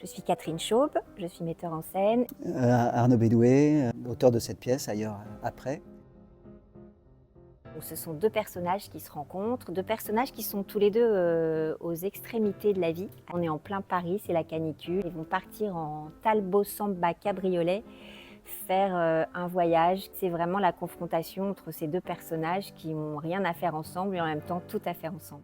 Je suis Catherine Chaube, je suis metteur en scène. Arnaud Bédoué, auteur de cette pièce, ailleurs après. Donc, ce sont deux personnages qui se rencontrent, deux personnages qui sont tous les deux aux extrémités de la vie. On est en plein Paris, c'est la canicule. Ils vont partir en Talbot Samba cabriolet faire un voyage. C'est vraiment la confrontation entre ces deux personnages qui n'ont rien à faire ensemble et en même temps tout à faire ensemble.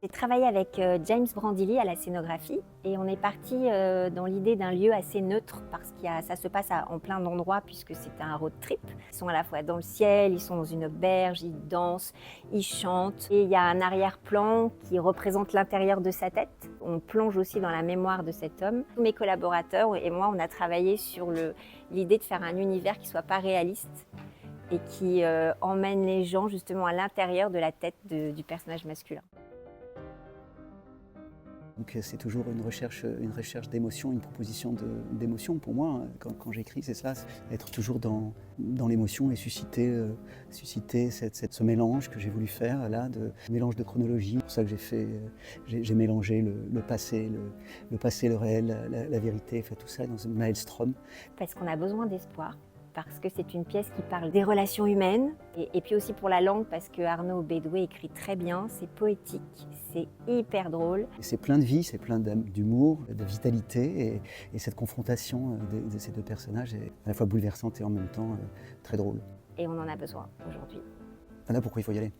J'ai travaillé avec James Brandilli à la scénographie et on est parti dans l'idée d'un lieu assez neutre parce que ça se passe en plein d'endroits puisque c'est un road trip. Ils sont à la fois dans le ciel, ils sont dans une auberge, ils dansent, ils chantent et il y a un arrière-plan qui représente l'intérieur de sa tête. On plonge aussi dans la mémoire de cet homme. Tous mes collaborateurs et moi, on a travaillé sur l'idée de faire un univers qui soit pas réaliste et qui emmène les gens justement à l'intérieur de la tête du personnage masculin. Donc c'est toujours une recherche d'émotion, une proposition d'émotion pour moi. Quand j'écris, c'est ça, être toujours dans l'émotion et susciter ce mélange que j'ai voulu faire là, mélange de chronologie. C'est pour ça que j'ai mélangé le passé, le réel, la vérité, enfin, tout ça dans un maelstrom. Parce qu'on a besoin d'espoir. Parce que c'est une pièce qui parle des relations humaines et puis aussi pour la langue parce que Arnaud Bédoué écrit très bien, c'est poétique, c'est hyper drôle. C'est plein de vie, c'est plein d'humour, de vitalité et cette confrontation de ces deux personnages est à la fois bouleversante et en même temps très drôle. Et on en a besoin aujourd'hui. Voilà pourquoi il faut y aller.